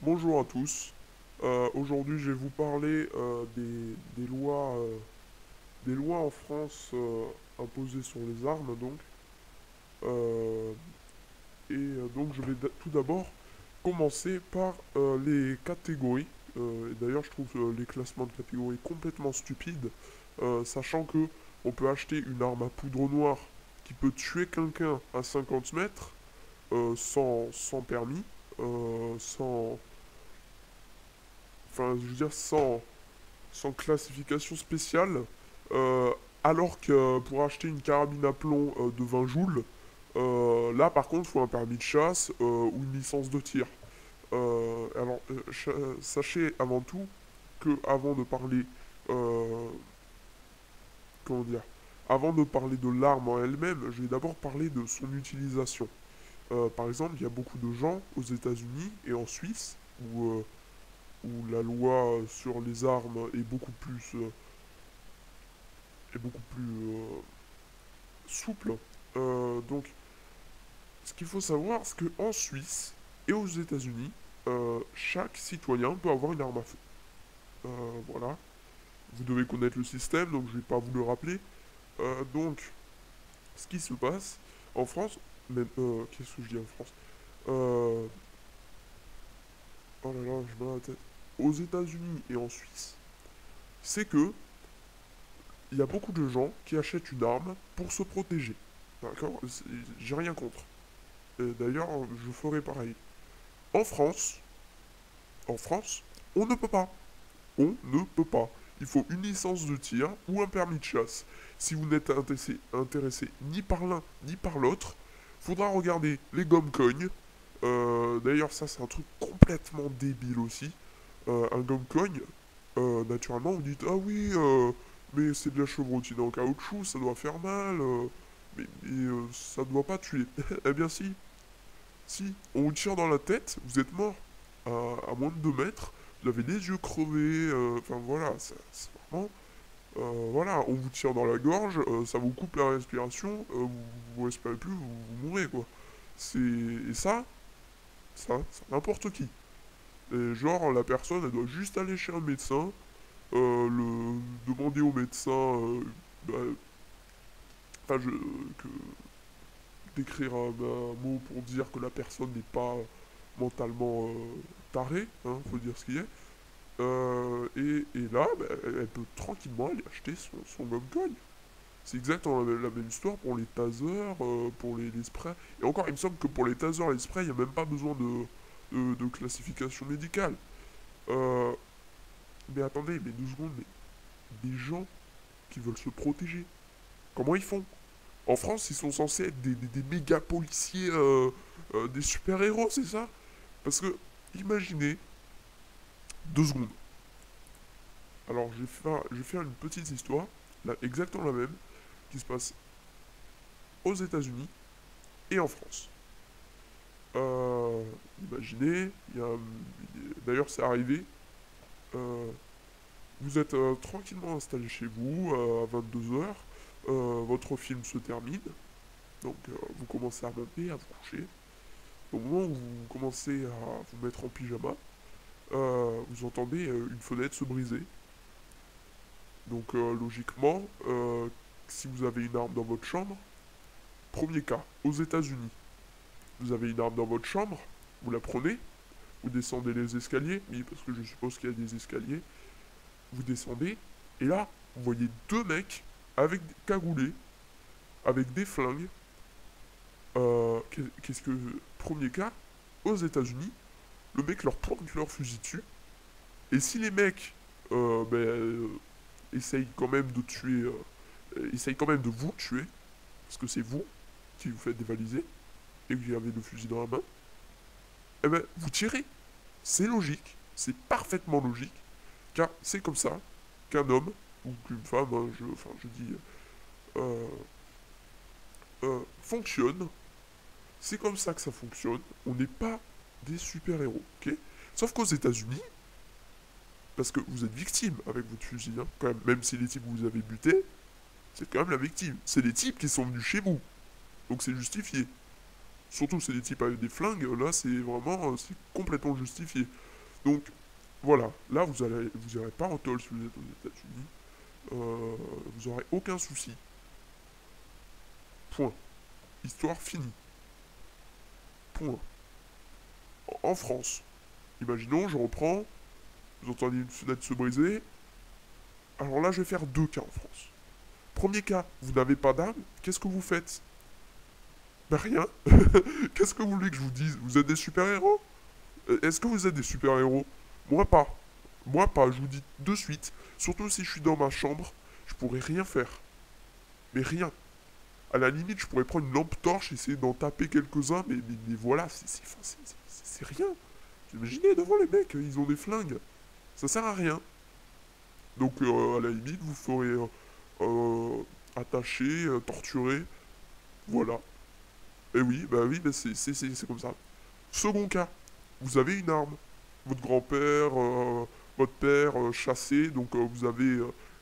Bonjour à tous. Aujourd'hui, je vais vous parler des lois en France imposées sur les armes, donc. Euh, donc, je vais tout d'abord commencer par les catégories. Et d'ailleurs, je trouve les classements de catégories complètement stupides, sachant que on peut acheter une arme à poudre noire qui peut tuer quelqu'un à 50 mètres sans permis, sans, enfin, je veux dire, sans classification spéciale, euh, alors que pour acheter une carabine à plomb de 20 joules, là par contre, il faut un permis de chasse ou une licence de tir. Sachez avant tout que avant de parler, euh, comment dire, avant de parler de l'arme en elle-même, je vais d'abord parler de son utilisation. Par exemple, il y a beaucoup de gens aux États-Unis et en Suisse où la loi sur les armes est beaucoup plus souple. Donc, ce qu'il faut savoir, c'est qu'en Suisse et aux États-Unis, chaque citoyen peut avoir une arme à feu. Voilà. Vous devez connaître le système, donc je ne vais pas vous le rappeler. Donc, ce qui se passe en France, qu'est-ce que je dis en France euh, Oh là là, je me la tête. Aux États-Unis et en Suisse, c'est que il y a beaucoup de gens qui achètent une arme pour se protéger. D'accord. J'ai rien contre. D'ailleurs, je ferai pareil. En France, en France, on ne peut pas. On ne peut pas. Il faut une licence de tir ou un permis de chasse. Si vous n'êtes intéressé ni par l'un ni par l'autre, faudra regarder les gomme-cognes. D'ailleurs, ça, c'est un truc complètement débile aussi. Un gomme-cogne, naturellement, vous dites: ah oui, mais c'est de la chevrotine en caoutchouc, ça doit faire mal, mais ça ne doit pas tuer. Eh bien, si, si, on vous tire dans la tête, vous êtes mort. À moins de 2 mètres, vous avez les yeux crevés, enfin voilà, c'est vraiment. Voilà, on vous tire dans la gorge, ça vous coupe la respiration, vous respirez plus, vous mourrez quoi. Et c'est n'importe qui. Et genre, la personne, elle doit juste aller chez un médecin, demander au médecin, bah, enfin, que d'écrire un mot pour dire que la personne n'est pas mentalement tarée, hein, faut dire ce qu'il y est. Et là, bah, elle peut tranquillement aller acheter son gomme-cogne. C'est exactement la même histoire pour les tasers, pour les sprays. Et encore, il me semble que pour les tasers et les sprays, il n'y a même pas besoin de classification médicale. Euh, mais attendez, mais 2 secondes, mais des gens qui veulent se protéger, comment ils font? En France, ils sont censés être des méga policiers, des super-héros, c'est ça? Parce que, imaginez, 2 secondes. Alors, je vais faire une petite histoire, là, exactement la même, qui se passe aux États-Unis et en France. Euh, Imaginez, d'ailleurs, c'est arrivé. euh, Vous êtes tranquillement installé chez vous à 22 heures. Votre film se termine. Donc, vous commencez à monter, à vous coucher. Au moment où vous commencez à vous mettre en pyjama, vous entendez une fenêtre se briser. Donc, logiquement, si vous avez une arme dans votre chambre, premier cas, aux États-Unis, vous avez une arme dans votre chambre, vous la prenez, vous descendez les escaliers, oui, parce que je suppose qu'il y a des escaliers, vous descendez, et là, vous voyez 2 mecs avec des cagoulés, avec des flingues. Qu'est-ce que. Premier cas, aux États-Unis, le mec leur pointe leur fusil dessus, et si les mecs essayent quand même de tuer. Essayent quand même de vous tuer, parce que c'est vous qui vous faites dévaliser, et que vous avez le fusil dans la main, eh ben, vous tirez. C'est logique, c'est parfaitement logique, car c'est comme ça qu'un homme, ou qu'une femme, hein, enfin je dis, euh, fonctionne. C'est comme ça que ça fonctionne. On n'est pas des super-héros, ok? Sauf qu'aux États-Unis, parce que vous êtes victime avec votre fusil, hein, quand même si les types que vous avez butés, c'est quand même la victime. C'est les types qui sont venus chez vous, donc c'est justifié. Surtout c'est des types avec des flingues, là c'est vraiment, c'est complètement justifié. Donc, voilà, là, vous n'aurez pas en tôle si vous êtes aux États-Unis. Vous n'aurez aucun souci. Point. Histoire finie. Point. En France, imaginons, je reprends, vous entendez une fenêtre se briser. Alors là, je vais faire deux cas en France. Premier cas, vous n'avez pas d'arme, qu'est-ce que vous faites? Ben rien. Qu'est-ce que vous voulez que je vous dise? Vous êtes des super-héros? Est-ce que vous êtes des super-héros? Moi pas. Moi pas, je vous dis de suite. Surtout si je suis dans ma chambre, je pourrais rien faire. Mais rien. À la limite, je pourrais prendre une lampe torche, essayer d'en taper quelques-uns, mais voilà, c'est rien. Vous imaginez, devant les mecs, ils ont des flingues. Ça sert à rien. Donc, à la limite, vous ferez attacher, torturer. Voilà. Et oui, bah c'est comme ça. Second cas, vous avez une arme. Votre grand-père, votre père chassé, donc vous avez,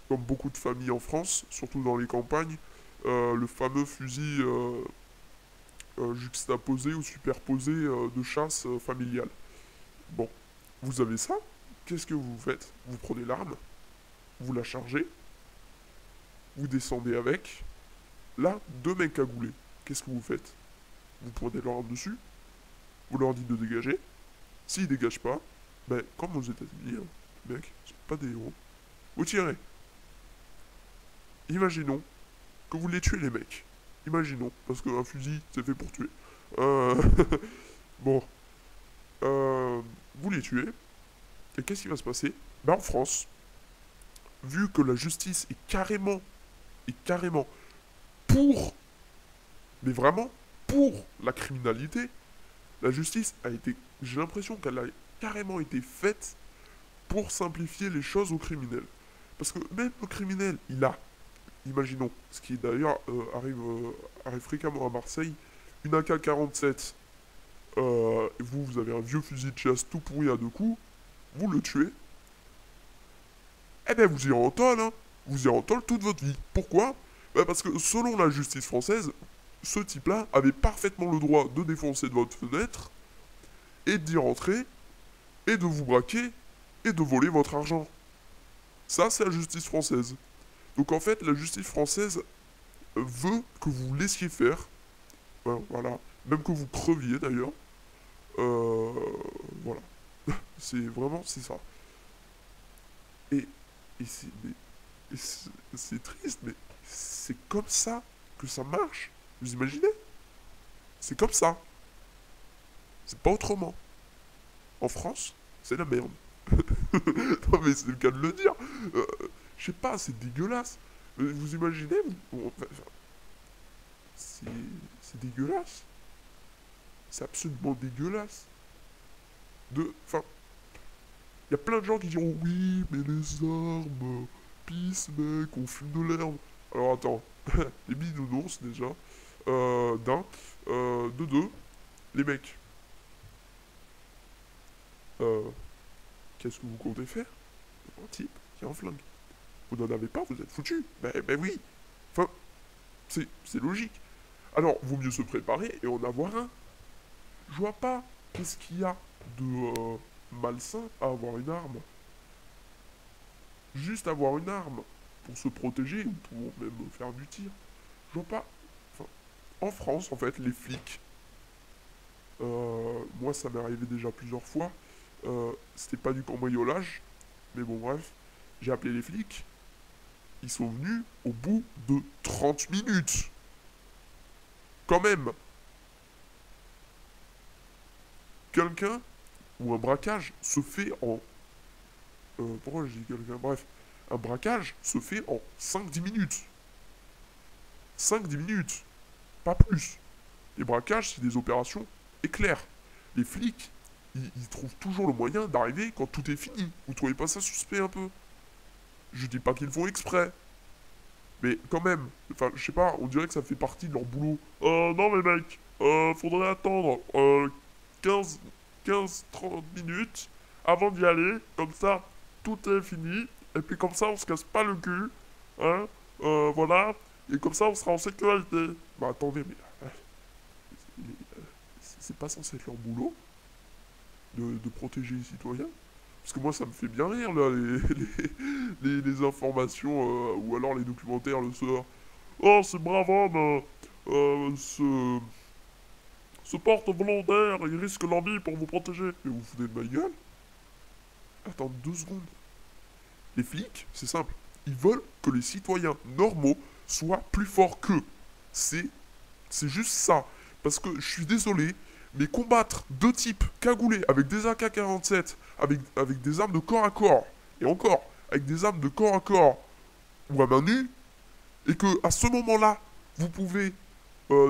comme beaucoup de familles en France, surtout dans les campagnes, le fameux fusil juxtaposé ou superposé de chasse familiale. Bon, vous avez ça, qu'est-ce que vous faites? Vous prenez l'arme, vous la chargez, vous descendez avec. Là, deux mecs cagoulés. Qu'est-ce que vous faites? Vous pointez leur arme dessus, vous leur dites de dégager. S'ils dégagent pas, ben, comme aux États-Unis, hein, les mecs, c'est pas des héros. Vous tirez. Imaginons que vous les tuez, les mecs. Imaginons, parce qu'un fusil, c'est fait pour tuer. Euh... bon. Vous les tuez. Et qu'est-ce qui va se passer? Ben, en France, vu que la justice est carrément pour, mais vraiment pour la criminalité, la justice a été, j'ai l'impression qu'elle a carrément été faite pour simplifier les choses aux criminels. Parce que même le criminel, il a, imaginons, ce qui d'ailleurs arrive fréquemment à Marseille, une AK-47, vous avez un vieux fusil de chasse tout pourri à deux coups, vous le tuez, eh bien vous irez en tôle, hein. Vous irez en tôle toute votre vie. Pourquoi? Parce que selon la justice française, ce type-là avait parfaitement le droit de défoncer de votre fenêtre et d'y rentrer et de vous braquer et de voler votre argent. Ça, c'est la justice française. Donc en fait, la justice française veut que vous laissiez faire. Ouais, voilà. Même que vous creviez d'ailleurs. Euh, voilà. C'est ça. Et, et c'est triste, mais c'est comme ça que ça marche. Vous imaginez? C'est comme ça. C'est pas autrement. En France, c'est la merde. Non mais c'est le cas de le dire. Euh, je sais pas, c'est dégueulasse. Vous imaginez c'est c'est dégueulasse. C'est absolument dégueulasse. Enfin, il y a plein de gens qui diront oui, mais les armes, pisse mec, on fume de l'herbe. Alors attends, les bisounours déjà, d'un, de deux, les mecs. Euh, Qu'est-ce que vous comptez faire? Un type qui a un flingue. Vous n'en avez pas, vous êtes foutu. Ben oui. Enfin, c'est logique. Alors, vaut mieux se préparer et en avoir un. Je vois pas qu'est-ce qu'il y a de malsain à avoir une arme. Juste avoir une arme pour se protéger ou pour même faire du tir. Je vois pas. Enfin, en France, en fait, les flics, moi ça m'est arrivé déjà plusieurs fois, c'était pas du cambriolage, mais bon bref, j'ai appelé les flics, ils sont venus au bout de 30 minutes. Quand même, quelqu'un ou un braquage se fait en... pourquoi je dis quelqu'un? Bref, un braquage se fait en 5-10 minutes. 5-10 minutes, pas plus. Les braquages, c'est des opérations éclairs. Les flics, ils trouvent toujours le moyen d'arriver quand tout est fini. Vous trouvez pas ça suspect un peu? Je dis pas qu'ils le font exprès. Mais quand même, enfin, je sais pas, on dirait que ça fait partie de leur boulot. Non mais mec, faudrait attendre 15, 30 minutes avant d'y aller. Comme ça, tout est fini. Et puis comme ça, on se casse pas le cul. Hein? Voilà. Et comme ça, on sera en sécurité. Bah attendez, mais... c'est pas censé être leur boulot de protéger les citoyens. Parce que moi, ça me fait bien rire, là, les informations, ou alors les documentaires le soir. Oh, ce brave homme se porte volontaire, il risque leur vie pour vous protéger. Mais vous vous foutez de ma gueule? Attends 2 secondes. Les flics, c'est simple. Ils veulent que les citoyens normaux soient plus forts qu'eux. C'est C'est juste ça. Parce que je suis désolé, mais combattre 2 types cagoulés avec des AK-47, avec des armes de corps à corps, et encore, avec des armes de corps à corps ou à main nue, et que à ce moment-là, vous pouvez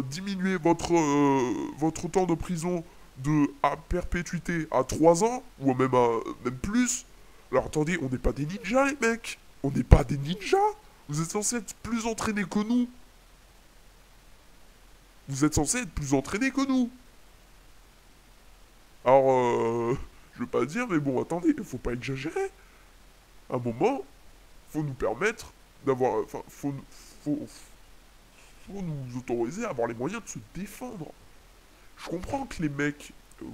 diminuer votre temps de prison de à perpétuité à 3 ans, ou même plus. Alors attendez, on n'est pas des ninjas, les mecs. On n'est pas des ninjas. Vous êtes censés être plus entraînés que nous. Vous êtes censés être plus entraînés que nous. Alors, je veux pas dire, mais bon, attendez, faut pas exagérer. À un moment, faut nous permettre d'avoir... Enfin, faut, faut nous autoriser à avoir les moyens de se défendre. Je comprends que les mecs, que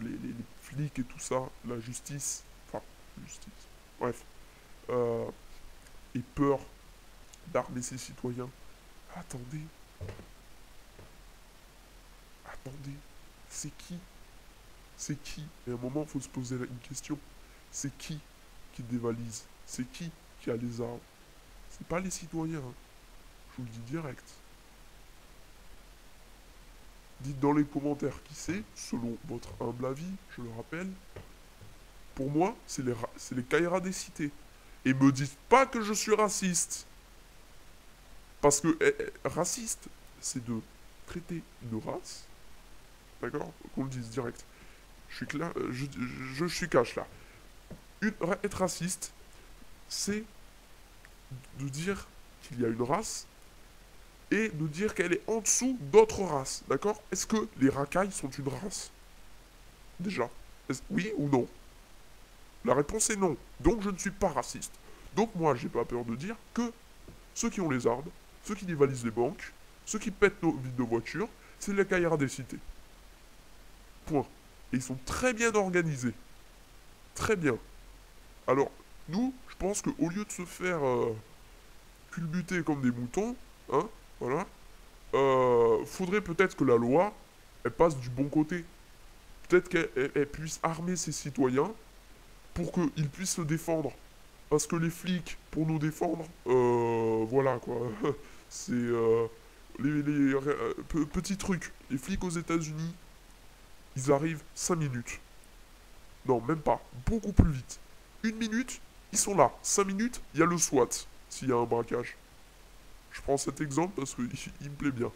les flics et tout ça, la justice, enfin, justice, bref, euh, aient peur d'armer ses citoyens. Attendez, attendez, c'est qui? C'est qui? Et à un moment, il faut se poser une question. C'est qui dévalise? C'est qui a les armes? C'est pas les citoyens, hein. Je vous le dis direct. Dites dans les commentaires qui c'est, selon votre humble avis, je le rappelle. Pour moi, c'est les Kairas des cités. Et me dites pas que je suis raciste. Parce que raciste, c'est de traiter une race, d'accord? Qu'on le dise direct. Je suis clair, je suis cash là. Être raciste, c'est de dire qu'il y a une race et de dire qu'elle est en dessous d'autres races, d'accord? Est-ce que les racailles sont une race? Déjà. Oui ou non? La réponse est non. Donc je ne suis pas raciste. Donc moi, j'ai pas peur de dire que ceux qui ont les armes, ceux qui dévalisent les banques, ceux qui pètent nos vides de voitures, c'est les Kairas des cités. Point. Et ils sont très bien organisés. Très bien. Alors, nous, je pense qu'au lieu de se faire culbuter comme des moutons, hein, voilà, faudrait peut-être que la loi, elle passe du bon côté. Peut-être qu'elle puisse armer ses citoyens pour qu'ils puissent se défendre. Parce que les flics, pour nous défendre, voilà quoi. C'est petits trucs. Les flics aux États-Unis, ils arrivent 5 minutes. Non, même pas. Beaucoup plus vite. 1 minute, ils sont là. 5 minutes, il y a le SWAT, s'il y a un braquage. Je prends cet exemple parce qu'il me plaît bien.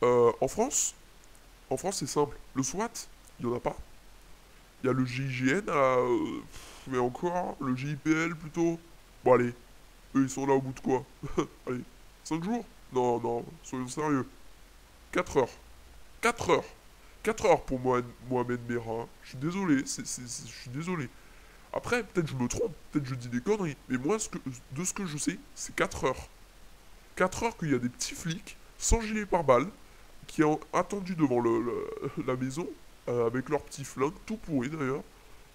En France, c'est simple. Le SWAT, il n'y en a pas. Il y a le GIGN, mais encore, le GIPL plutôt. Bon allez, eux ils sont là au bout de quoi? Allez, 5 jours? Non, non, soyons sérieux. 4 heures. 4 heures. 4 heures pour Mohamed Merah. Je suis désolé, je suis désolé. Après, peut-être je me trompe, peut-être je dis des conneries, mais moi, de ce que je sais, c'est 4 heures. 4 heures qu'il y a des petits flics, sans gilet pare-balles, qui ont attendu devant la maison, avec leurs petits flingues, tout pourris d'ailleurs,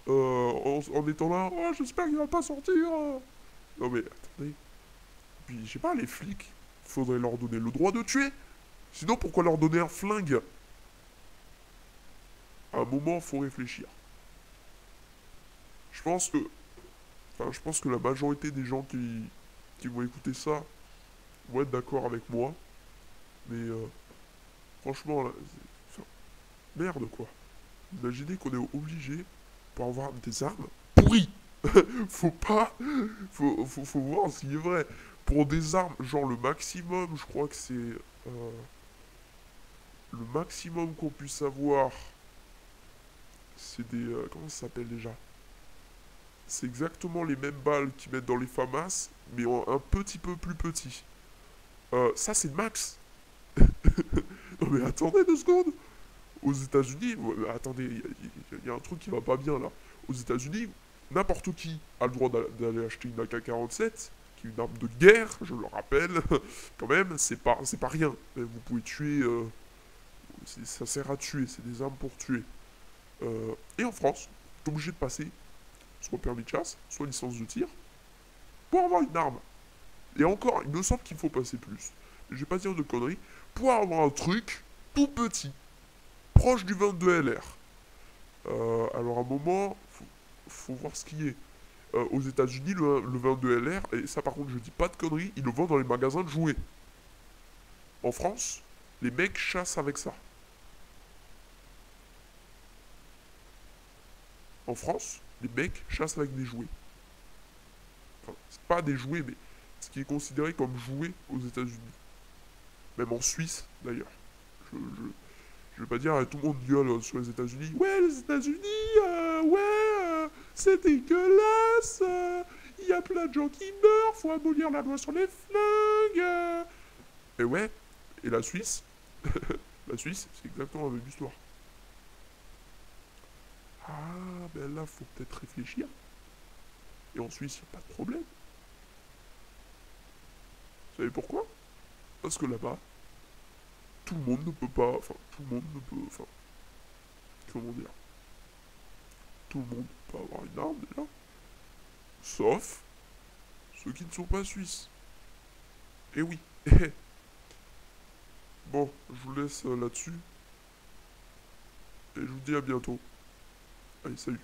en étant là, oh, j'espère qu'il va pas sortir. Non mais, attendez. Puis, je sais pas, les flics, faudrait leur donner le droit de tuer. Sinon, pourquoi leur donner un flingue? À un moment, faut réfléchir. Je pense que... Enfin, je pense que la majorité des gens qui vont écouter ça vont être d'accord avec moi. Mais franchement, là, enfin, merde quoi. Imaginez qu'on est obligé, pour avoir des armes pourries. Faut pas... Faut voir ce qui est vrai. Pour des armes, genre le maximum, je crois que c'est... le maximum qu'on puisse avoir, c'est des... comment ça s'appelle déjà? C'est exactement les mêmes balles qu'ils mettent dans les FAMAS, mais un petit peu plus petit. Ça, c'est le max. Non mais attendez 2 secondes. Aux États-Unis, attendez, il y a un truc qui va pas bien là. Aux États-Unis, n'importe qui a le droit d'aller acheter une AK-47, qui est une arme de guerre, je le rappelle. Quand même, c'est pas rien. Vous pouvez tuer. Ça sert à tuer, c'est des armes pour tuer. Et en France, t'es obligé de passer soit permis de chasse, soit licence de tir, pour avoir une arme. Et encore, il me semble qu'il faut passer plus. Je vais pas dire de conneries. Pour avoir un truc tout petit, proche du 22 LR. Alors à un moment, faut voir ce qui est. Aux États-Unis, le 22 LR, et ça par contre je dis pas de conneries, ils le vendent dans les magasins de jouets. En France, les mecs chassent avec ça. En France, les mecs chassent avec des jouets. Enfin, c'est pas des jouets, mais ce qui est considéré comme jouet aux États-Unis. Même en Suisse, d'ailleurs. Je vais pas dire tout le monde gueule sur les États-Unis. Ouais, les États-Unis, c'est dégueulasse. Il y a plein de gens qui meurent. Faut abolir la loi sur les flingues. Et ouais, et la Suisse, la Suisse, c'est exactement la même histoire. Ah, ben là, faut peut-être réfléchir. Et en Suisse, il n'y a pas de problème. Vous savez pourquoi? Parce que là-bas, tout le monde ne peut pas. Enfin, tout le monde ne peut. Enfin, comment dire? Tout le monde peut avoir une arme déjà. Sauf ceux qui ne sont pas suisses. Et oui. Bon, je vous laisse là-dessus. Et je vous dis à bientôt. Allez, salut.